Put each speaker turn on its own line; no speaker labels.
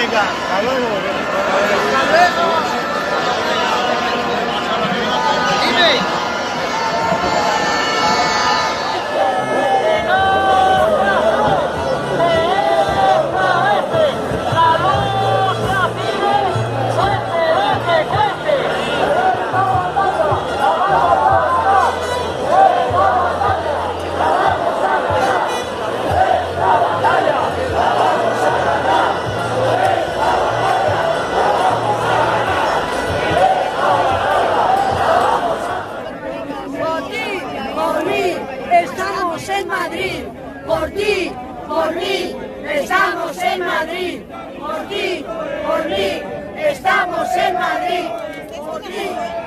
Venga, hasta luego.
Estamos en Madrid, por ti, por mí, estamos en Madrid, por ti, por mí, estamos en Madrid, por ti.